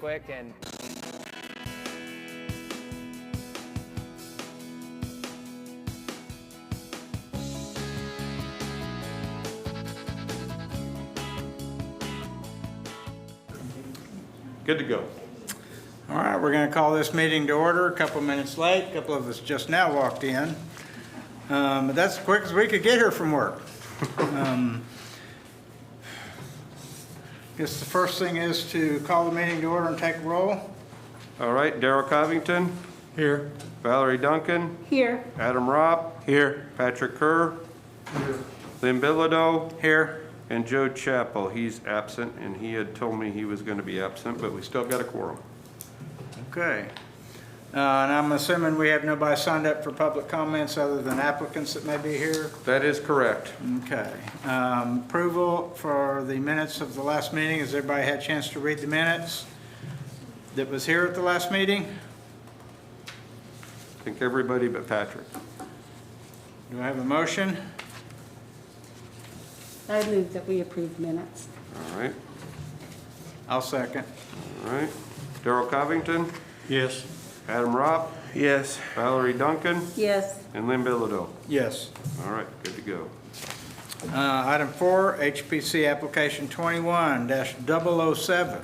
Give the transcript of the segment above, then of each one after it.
quick and good to go. All right, we're going to call this meeting to order. A couple minutes late. A couple of us just now walked in. But that's as quick as we could get here from work. I guess the first thing is to call the meeting to order and take a roll. All right, Darrell Covington. Here. Valerie Duncan. Here. Adam Ropp. Here. Patrick Kerr. Here. Lynn Bilodeau. Here. And Joe Chappell. He's absent, and he had told me he was going to be absent, but we still got a quorum. Okay. And I'm assuming we have nobody signed up for public comments other than applicants that may be here. That is correct. Okay. Approval for the minutes of the last meeting. Has everybody had a chance to read the minutes that was here at the last meeting? I think everybody but Patrick. Do I have a motion? I move that we approve minutes. All right. I'll second. All right. Darrell Covington. Yes. Adam Ropp. Yes. Valerie Duncan. Yes. And Lynn Bilodeau. Yes. All right, good to go. Item 4, HPC application 21-007.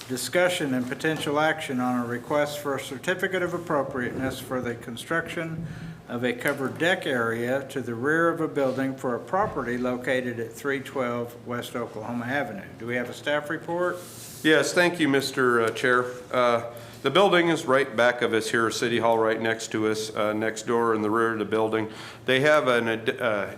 Discussion and potential action on a request for a certificate of appropriateness for the construction of a covered deck area to the rear of a building for a property located at 312 West Oklahoma Avenue. Do we have a staff report? Yes, thank you, Mr. Chair. The building is right back of us here, City Hall right next to us, next door in the rear of the building. They have an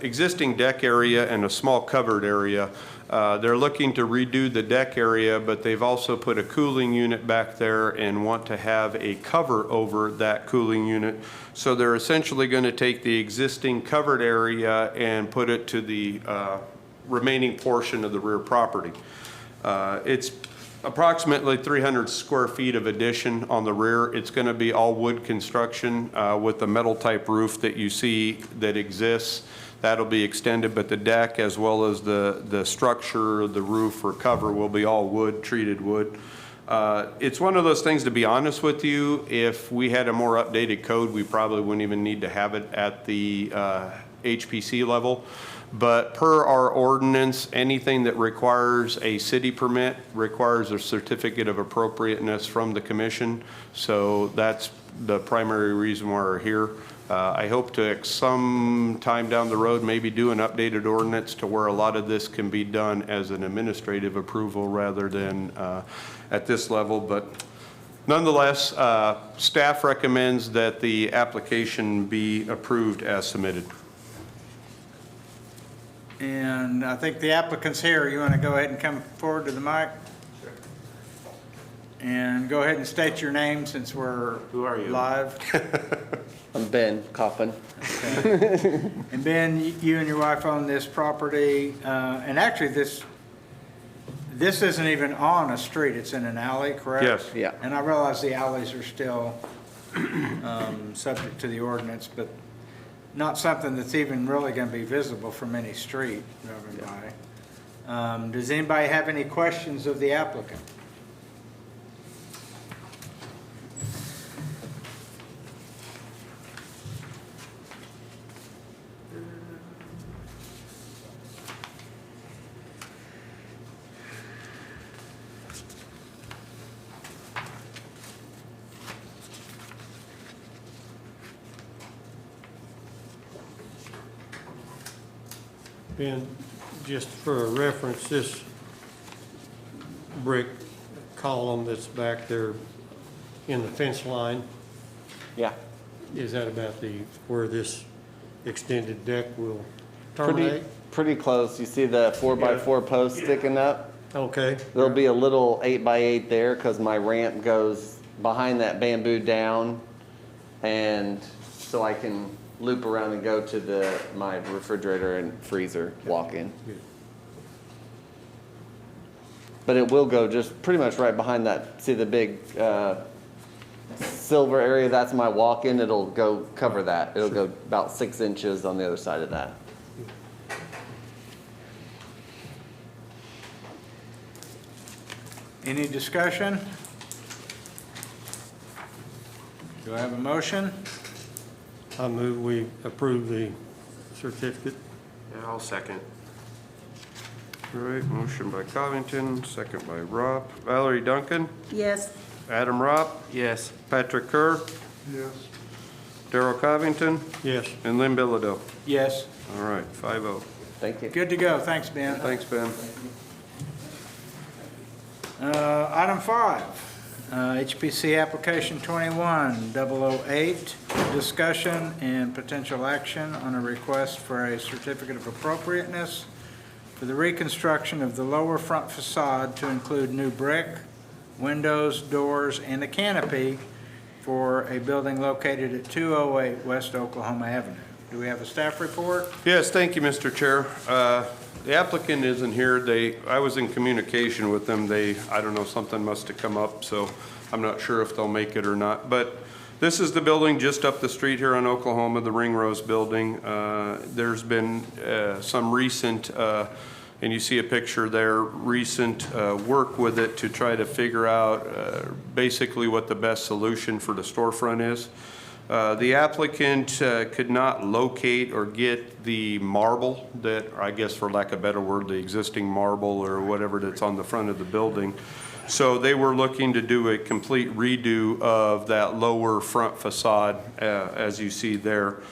existing deck area and a small covered area. They're looking to redo the deck area, but they've also put a cooling unit back there and want to have a cover over that cooling unit. So they're essentially going to take the existing covered area and put it to the remaining portion of the rear property. It's approximately 300 square feet of addition on the rear. It's going to be all wood construction with the metal type roof that you see that exists. That'll be extended, but the deck as well as the structure, the roof or cover will be all wood, treated wood. It's one of those things, to be honest with you, if we had a more updated code, we probably wouldn't even need to have it at the HPC level. But per our ordinance, anything that requires a city permit requires a certificate of appropriateness from the commission. So that's the primary reason why we're here. I hope to, some time down the road, maybe do an updated ordinance to where a lot of this can be done as an administrative approval rather than at this level. But nonetheless, staff recommends that the application be approved as submitted. And I think the applicant's here. You want to go ahead and come forward to the mic? Sure. And go ahead and state your name since we're Who are you? Live. I'm Ben Coffin. Okay. And Ben, you and your wife own this property, and actually this isn't even on a street. It's in an alley, correct? Yes. Yeah. And I realize the alleys are still subject to the ordinance, but not something that's even really going to be visible from any street driving by. Does anybody have any questions of the applicant? Ben, just for a reference, this brick column that's back there in the fence line, Yeah. is that about where this extended deck will terminate? Pretty close. You see the 4x4 post sticking up? Okay. There'll be a little 8x8 there because my ramp goes behind that bamboo down, and so I can loop around and go to my refrigerator and freezer walk-in. Good. But it will go just pretty much right behind that. See the big silver area? That's my walk-in. It'll go cover that. It'll go about 6 inches on the other side of that. Any discussion? Do I have a motion? I move we approve the certificate. Yeah, I'll second. All right, motion by Covington, second by Ropp. Valerie Duncan, Yes. Adam Ropp, Yes. Patrick Kerr, Yes. Darrell Covington, Yes. and Lynn Bilodeau. Yes. All right, 5-0. Thank you. Good to go. Thanks, Ben. Thanks, Ben. Item 5, HPC application 21-008, discussion and potential action on a request for a certificate of appropriateness for the reconstruction of the lower front facade to include new brick, windows, doors, and a canopy for a building located at 208 West Oklahoma Avenue. Do we have a staff report? Yes, thank you, Mr. Chair. The applicant isn't here. I was in communication with them. I don't know, something must have come up, so I'm not sure if they'll make it or not. But this is the building just up the street here in Oklahoma, the Ringrose Building. There's been some recent, and you see a picture there, recent work with it to try to figure out basically what the best solution for the storefront is. The applicant could not locate or get the marble that, I guess for lack of a better word, the existing marble or whatever that's on the front of the building. So they were looking to do a complete redo of that lower front facade, as you see there.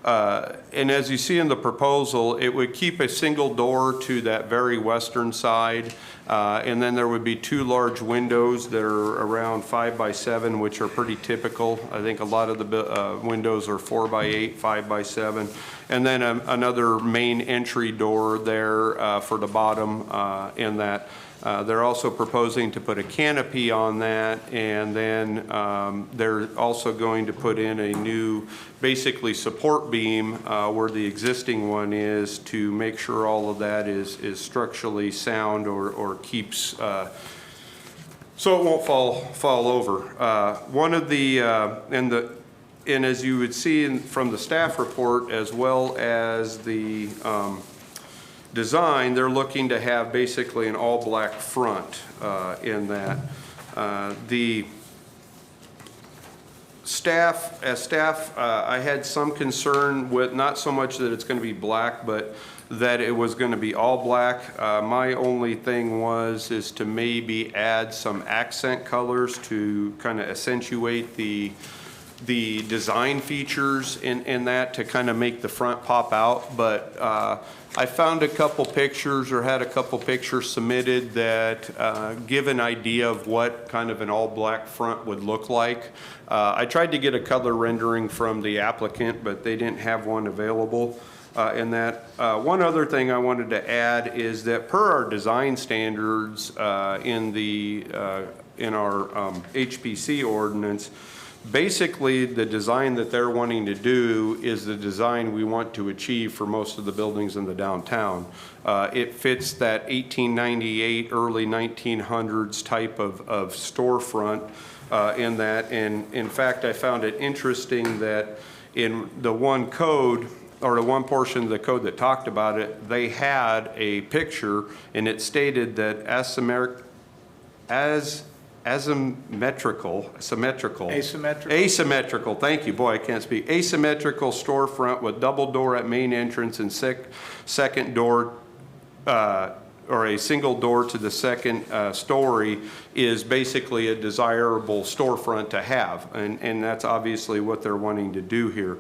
And as you see in the proposal, it would keep a single door to that very western side. And then there would be two large windows that are around 5 by 7, which are pretty typical. I think a lot of the windows are 4 by 8, 5 by 7. And then another main entry door there for the bottom in that. They're also proposing to put a canopy on that, and then they're also going to put in a new, basically support beam where the existing one is, to make sure all of that is structurally sound or keeps, so it won't fall over. One of the, and as you would see from the staff report, as well as the design, they're looking to have basically an all-black front in that. The staff, I had some concern with not so much that it's going to be black, but that it was going to be all black. My only thing is to maybe add some accent colors to kind of accentuate the design features in that, to kind of make the front pop out. But I found a couple pictures, or had a couple pictures submitted that give an idea of what kind of an all-black front would look like. I tried to get a color rendering from the applicant, but they didn't have one available in that. One other thing I wanted to add is that per our design standards in our HPC ordinance, basically, the design that they're wanting to do is the design we want to achieve for most of the buildings in the downtown. It fits that 1898, early 1900s type of storefront in that. And in fact, I found it interesting that in the one code, or the one portion of the code that talked about it, they had a picture, and it stated that asymmetrical, thank you, boy, I can't speak. Asymmetrical storefront with double door at main entrance and second door, or a single door to the second story, is basically a desirable storefront to have. And that's obviously what they're wanting to do here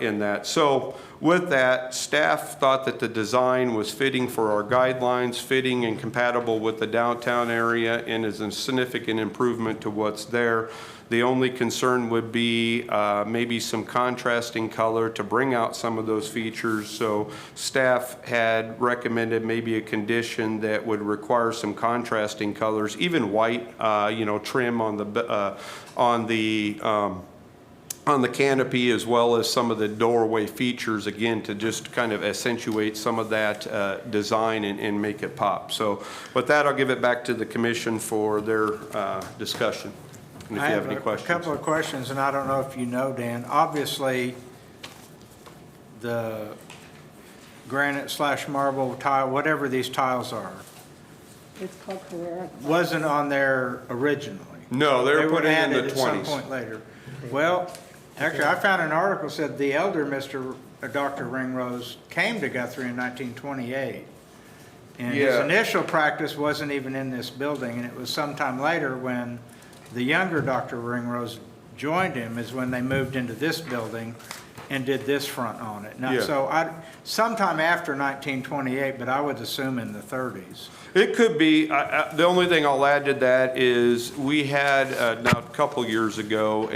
in that. So with that, staff thought that the design was fitting for our guidelines, fitting and compatible with the downtown area, and is a significant improvement to what's there. The only concern would be maybe some contrasting color to bring out some of those features. So staff had recommended maybe a condition that would require some contrasting colors, even white, trim on the canopy, as well as some of the doorway features, again, to just kind of accentuate some of that design and make it pop. So with that, I'll give it back to the commission for their discussion. And if you have any questions. I have a couple of questions, and I don't know if you know, Dan. Obviously, the granite/marble tile, whatever these tiles are, It's called Carrera Glass. wasn't on there originally. No, they were put in the added at some 20s. point later. Well, actually, I found an article said the elder Dr. Ringrose came to Guthrie in 1928. And his Yeah. initial practice wasn't even in this building, and it was sometime later when the younger Dr. Ringrose joined him is when they moved into this building and did this front on it. Now, Yeah. so sometime after 1928, but I would assume in the 30s. It could be. The only thing I'll add to that is we had, now a couple years ago,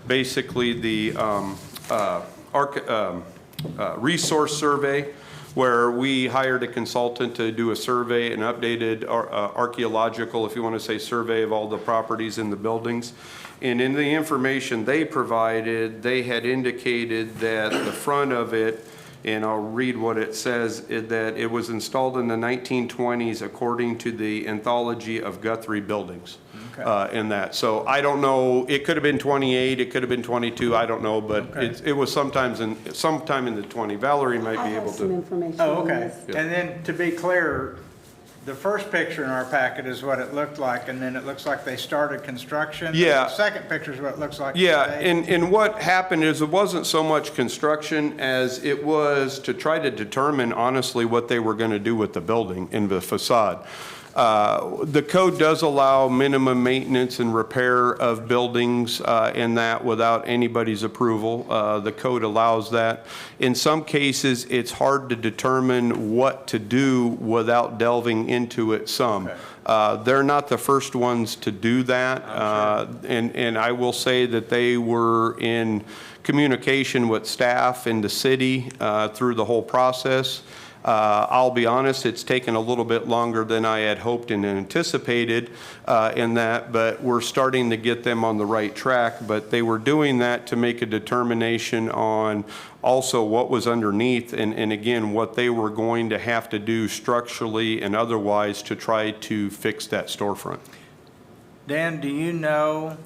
basically the resource survey, where we hired a consultant to do a survey, an updated archaeological, if you want to say, survey of all the properties in the buildings. And in the information they provided, they had indicated that the front of it, and I'll read what it says, that it was installed in the 1920s according to the Anthology of Guthrie Buildings. Okay. In that. So I don't know, it could have been 28, it could have been 22, I don't know, but Okay. it was sometime in the 20. Valerie might I be have able some to. information Oh, on okay. this. And then, to be clear, the first picture in our packet is what it looked like, and then it looks like they started construction. Yeah. The second picture is what it looks like Yeah, today. and what happened is it wasn't so much construction as it was to try to determine honestly what they were going to do with the building and the facade. The code does allow minimum maintenance and repair of buildings in that without anybody's approval. The code allows that. In some cases, it's hard to determine what to do without delving into it some. They're not the first ones to do that. And I will say that they were in communication with staff in the city through the whole process. I'll be honest, it's taken a little bit longer than I had hoped and anticipated in that, but we're starting to get them on the right track. But they were doing that to make a determination on also what was underneath and again, what they were going to have to do structurally and otherwise to try to fix that storefront. Dan, do you know,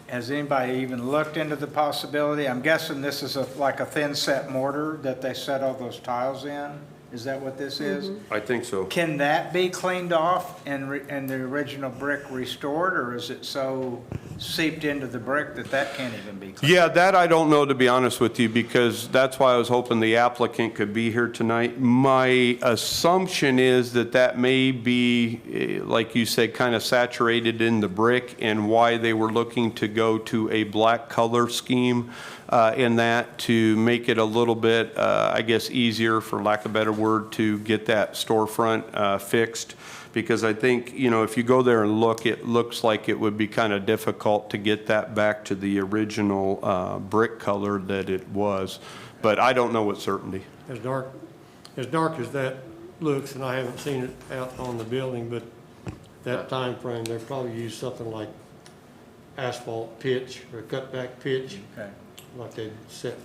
has anybody even looked into the possibility? I'm guessing this is like a thin set mortar that they set all those tiles in? Is that what this is? I think so. Can that be cleaned off and the original brick restored, or is it so seeped into the brick that that can't even be cleaned? Yeah, that I don't know, to be honest with you, because that's why I was hoping the applicant could be here tonight. My assumption is that that may be, like you said, kind of saturated in the brick, and why they were looking to go to a black color scheme in that to make it a little bit, I guess, easier, for lack of a better word, to get that storefront fixed. Because I think, you know, if you go there and look, it looks like it would be kind of difficult to get that back to the original brick color that it was. But I don't know with certainty. As dark as that looks, and I haven't seen it out on the building, but that time frame, they probably used something like asphalt pitch or cut back pitch, Okay. like they set.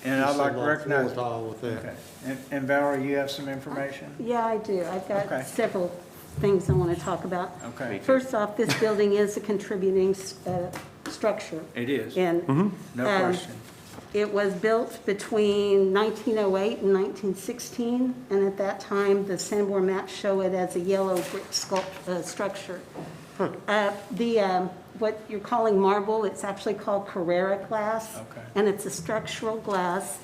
And I'd like to floor recognize. tile with that. Okay. And Valerie, you have some information? Yeah, I do. I've Okay. got several things I want to talk about. Okay. First off, this building is a contributing structure. It is, And no question. it was built between 1908 and 1916, and at that time, the Sanborn maps show it as a yellow brick structure. What you're calling marble, it's actually called Carrera Glass. Okay. And it's a structural glass.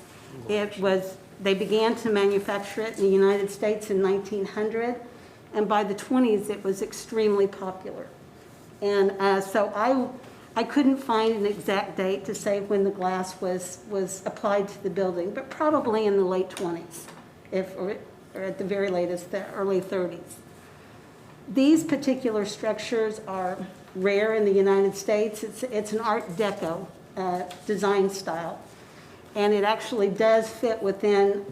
They began to manufacture it in the United States in 1900, and by the 20s, it was extremely popular. And so I couldn't find an exact date to say when the glass was applied to the building, but probably in the late 20s, or at the very latest, the early 30s. These particular structures are rare in the United States. It's an Art Deco design style, and it actually does fit within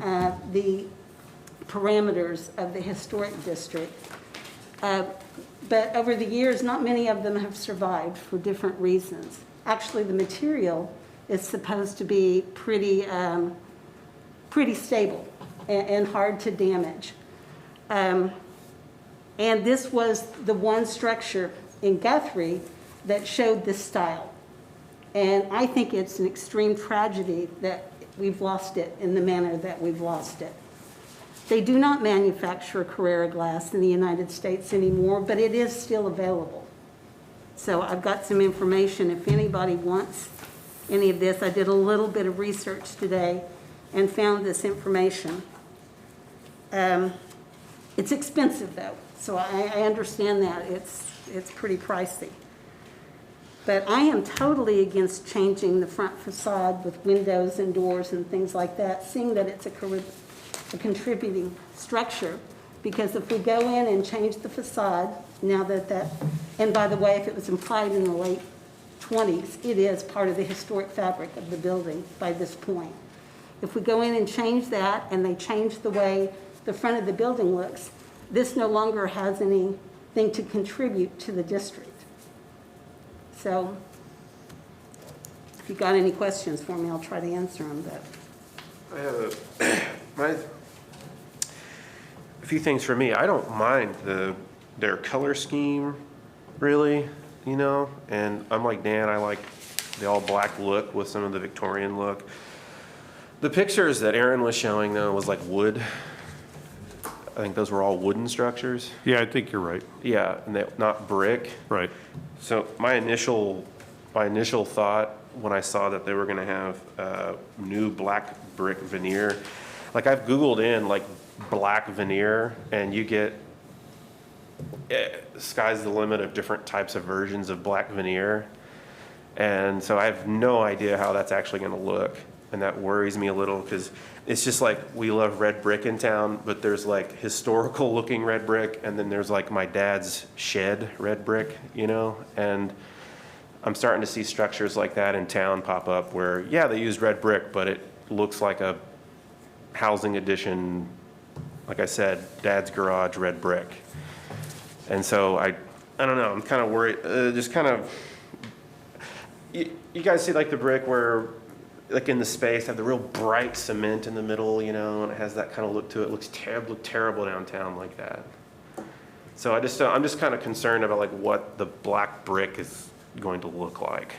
the parameters of the historic district. But over the years, not many of them have survived for different reasons. Actually, the material is supposed to be pretty stable and hard to damage. And this was the one structure in Guthrie that showed this style. And I think it's an extreme tragedy that we've lost it in the manner that we've lost it. They do not manufacture Carrera Glass in the United States anymore, but it is still available. So I've got some information if anybody wants any of this. I did a little bit of research today and found this information. It's expensive though, so I understand that. It's pretty pricey. But I am totally against changing the front facade with windows and doors and things like that, seeing that it's a contributing structure. Because if we go in and change the facade, now that, and by the way, if it was implied in the late 20s, it is part of the historic fabric of the building by this point. If we go in and change that, and they change the way the front of the building looks, this no longer has anything to contribute to the district. So, if you've got any questions for me, I'll try to answer them, but. I have a few things for me. I don't mind their color scheme, really, you know, and I'm like Dan, I like the all black look with some of the Victorian look. The pictures that Aaron was showing though was like wood. I think those were all wooden structures. Yeah, I think you're right. Yeah, and not brick. Right. So my initial thought when I saw that they were gonna have new black brick veneer, like I've Googled in like black veneer and you get, sky's the limit of different types of versions of black veneer. And so I have no idea how that's actually gonna look. And that worries me a little because it's just like we love red brick in town, but there's like historical looking red brick and then there's like my dad's shed red brick, you know? And I'm starting to see structures like that in town pop up where, yeah, they use red brick, but it looks like a housing addition, like I said, dad's garage red brick. And so I don't know, I'm kind of worried, just kind of, you guys see like the brick where like in the space, have the real bright cement in the middle, you know, and it has that kind of look to it. It looks terrible downtown like that. So I'm just kind of concerned about like what the black brick is going to look like.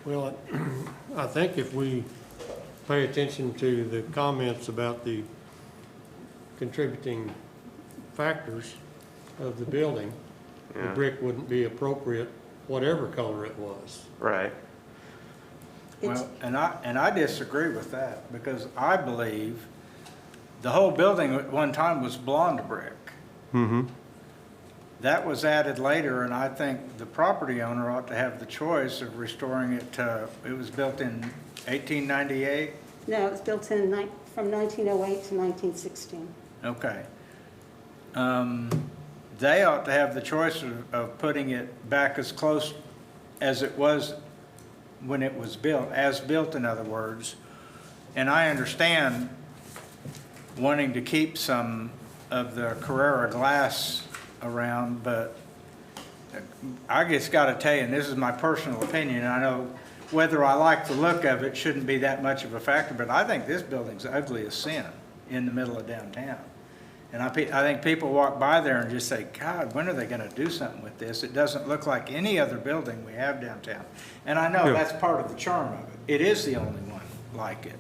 Well, I think if we pay attention to the comments about the contributing factors of the building, the Yeah. brick wouldn't be appropriate, whatever color it was. Right. Well, and I disagree with that because I believe the whole building at one time was blonde brick. Mm-hmm. That was added later, and I think the property owner ought to have the choice of restoring it to, it was built in 1898? No, it was built in from 1908 to 1916. Okay. They ought to have the choice of putting it back as close as it was when it was built, as built in other words. And I understand wanting to keep some of the Carrera Glass around, but I just got to tell you, and this is my personal opinion, I know whether I like the look of it shouldn't be that much of a factor, but I think this building's ugly as sin in the middle of downtown. And I think people walk by there and just say, God, when are they going to do something with this? It doesn't look like any other building we have downtown. And I know that's part of the charm of it. It is the only one like it.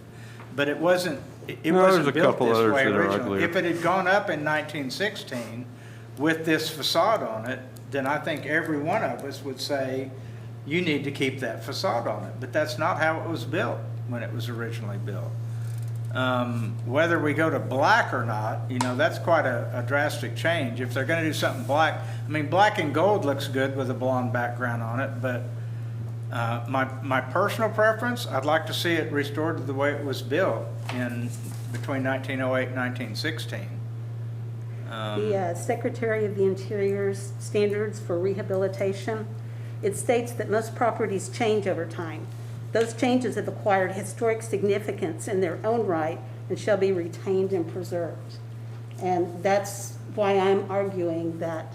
But it wasn't, it No, wasn't there's a built couple this others way that are originally. uglier. If it had gone up in 1916 with this facade on it, then I think every one of us would say, you need to keep that facade on it. But that's not how it was built when it was originally built. Whether we go to black or not, you know, that's quite a drastic change. If they're going to do something black, I mean, black and gold looks good with a blonde background on it, but my personal preference, I'd like to see it restored to the way it was built in between 1908 and 1916. The Secretary of the Interior's standards for rehabilitation, it states that most properties change over time. Those changes have acquired historic significance in their own right and shall be retained and preserved. And that's why I'm arguing that,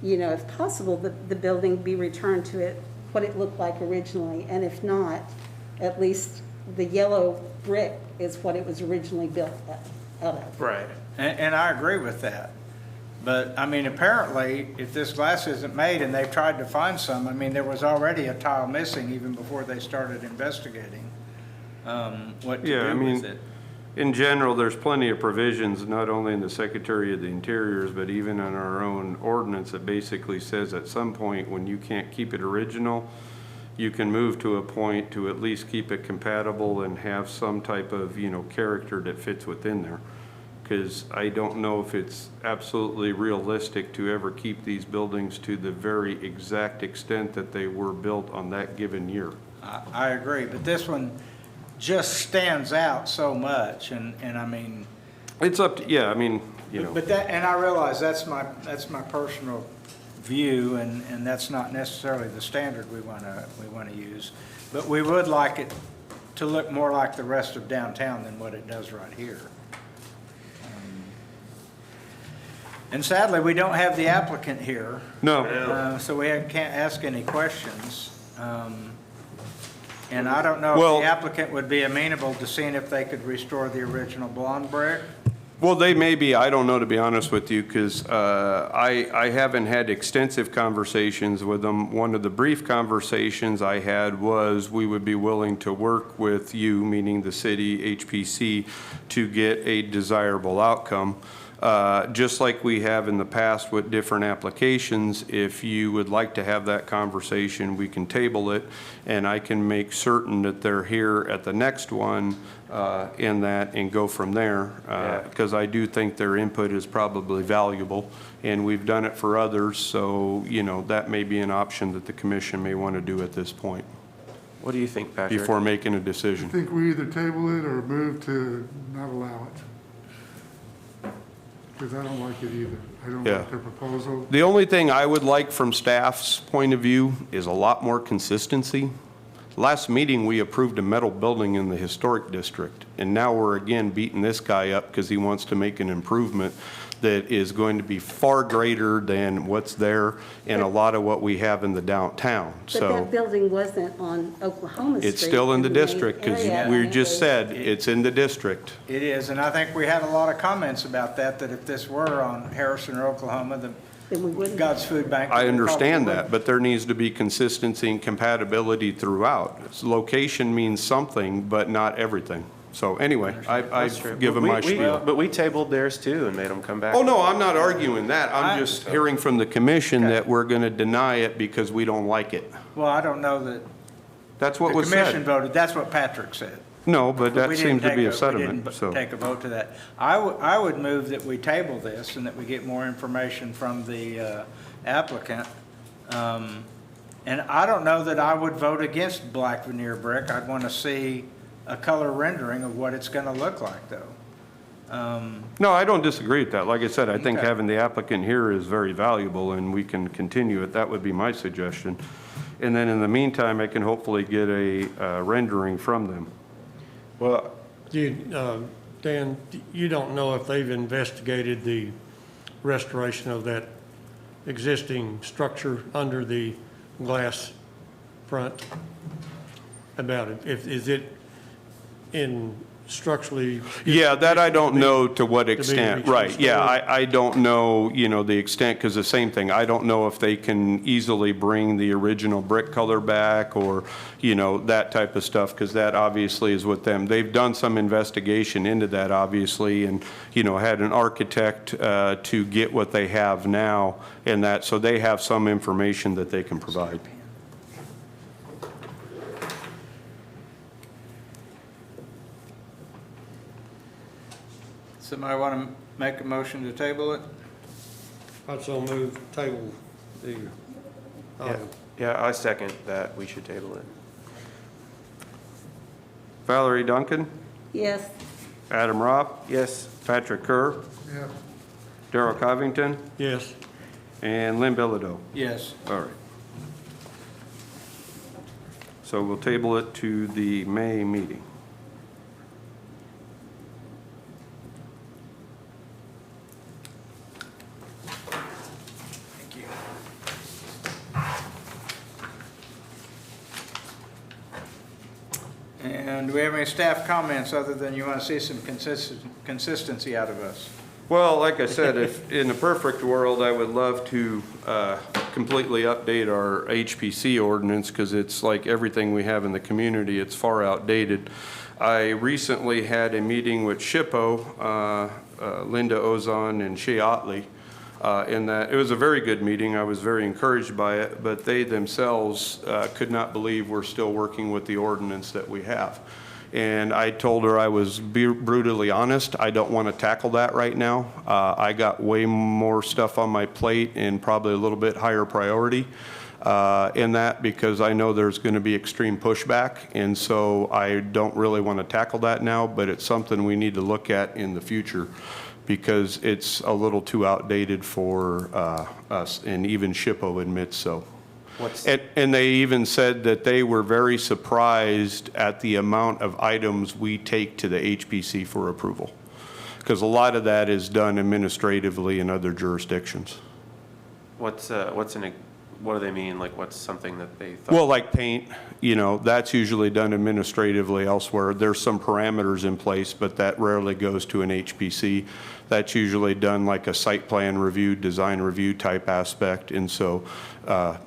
you know, if possible, the building be returned to what it looked like originally. And if not, at least the yellow brick is what it was originally built out of. Right. And I agree with that. But, I mean, apparently, if this glass isn't made and they've tried to find some, I mean, there was already a tile missing even before they started investigating what to do with it. In general, there's plenty of provisions, not only in the Secretary of the Interior's, but even in our own ordinance that basically says at some point when you can't keep it original, you can move to a point to at least keep it compatible and have some type of, character that fits within there. Because I don't know if it's absolutely realistic to ever keep these buildings to the very exact extent that they were built on that given year. I agree, but this one just stands out so much, and I mean. It's up to, yeah, I mean, But that, and I realize that's my personal view, and that's not necessarily the standard we want to use. But we would like it to look more like the rest of downtown than what it does right here. And sadly, we don't have the applicant here. no. So we can't ask any questions. And I don't know Well- if the applicant would be amenable to seeing if they could restore the original blonde brick. Well, they may be, I don't know, to be honest with you, because I haven't had extensive conversations with them. One of the brief conversations I had was we would be willing to work with you, meaning the city, HPC, to get a desirable outcome. Just like we have in the past with different applications, if you would like to have that conversation, we can table it, and I can make certain that they're here at the next one in that and go from there. Because I do think their input is probably valuable, and we've done it for others, so, that may be an option that the commission may want to do at this point What do you think, Patrick? before making a I decision. think we either table it or move to not allow it. Because I don't like it either. I don't Yeah. like their proposal. The only thing I would like from staff's point of view is a lot more consistency. Last meeting, we approved a metal building in the historic district, and now we're again beating this guy up because he wants to make an improvement that is going to be far greater than what's there and a lot of what we have in the downtown. But So that building wasn't on Oklahoma Street. it's still in the main district because area. we It just was- said it's in the district. It is, and I think we had a lot of comments about that if this were on Harrison or Oklahoma, Then we the wouldn't. God's Food Bank. I understand probably that, but there needs to be consistency and compatibility throughout. Location means something, but not everything. So anyway, That's true. I've given my spiel. But we tabled theirs too and made them come back. Oh, no, I'm not arguing that. I'm just hearing from the commission that we're going to deny it because we don't like it. Well, I don't know that That's what the was commission said. voted, that's what Patrick said. No, but We that didn't seemed to take be a we sediment, didn't so. take a vote to that. I would move that we table this and that we get more information from the applicant. And I don't know that I would vote against black veneer brick. I'd want to see a color rendering of what it's going to look like, though. No, I don't disagree with that. Like I said, I think Okay. having the applicant here is very valuable and we can continue it. That would be my suggestion. And then in the meantime, I can hopefully get a rendering from them. Well, Dan, you don't know if they've investigated the restoration of that existing structure under the glass front about it? Is it in structurally? Yeah, that I don't know to what be extent, right, yeah, restored? I don't know, the extent, because the same thing, I don't know if they can easily bring the original brick color back or, that type of stuff, because that obviously is with them. They've done some investigation into that, obviously, and, had an architect to get what they have now and that, so they have some information that they can provide. Somebody want to make a motion to table it? I'd so move table the item. yeah, I second that we should table it. Valerie Duncan, Yes, Adam Ropp, Yes, Patrick Kerr, Yeah, Darrell Covington, Yes, and Lynn Bilodeau. Yes. All right. So we'll table it to the May meeting. Thank you. And do we have any staff comments other than you want to see some consistency out of us? Well, like I said, if in a perfect world, I would love to completely update our HPC ordinance because it's like everything we have in the community, it's far outdated. I recently had a meeting with SHPO, Linda Ozon and Shea Otley, in that it was a very good meeting. I was very encouraged by it, but they themselves could not believe we're still working with the ordinance that we have. And I told her I was brutally honest. I don't want to tackle that right now. I got way more stuff on my plate and probably a little bit higher priority in that because I know there's going to be extreme pushback. And so I don't really want to tackle that now, but it's something we need to look at in the future because it's a little too outdated for us, and even SHPO admits so. And they even said that they were very surprised at the amount of items we take to the HPC for approval, because a lot of that is done administratively in other jurisdictions. What do they mean? Like, what's something that they thought? Well, like paint, that's usually done administratively elsewhere. There's some parameters in place, but that rarely goes to an HPC. That's usually done like a site plan review, design review type aspect. And so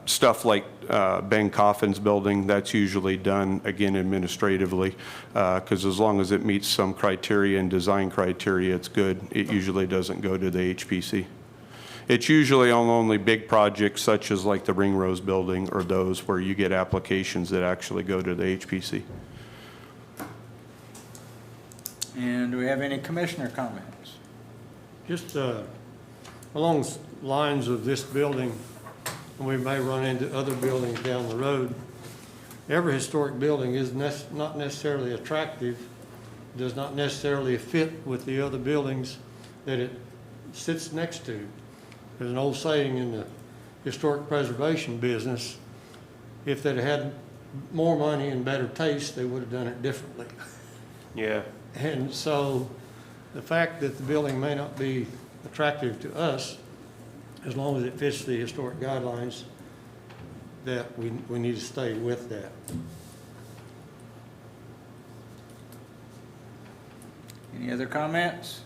stuff like Ben Coffin's building, that's usually done, again, administratively, because as long as it meets some criteria and design criteria, it's good. It usually doesn't go to the HPC. It's usually on only big projects such as like the Ring Rose building or those where you get applications that actually go to the HPC. And do we have any commissioner comments? Just along the lines of this building, and we may run into other buildings down the road, every historic building is not necessarily attractive, does not necessarily fit with the other buildings that it sits next to. There's an old saying in the historic preservation business, if they'd had more money and better taste, they would have done it differently. Yeah. And so the fact that the building may not be attractive to us, as long as it fits the historic guidelines, that we need to stay with that. Any other comments?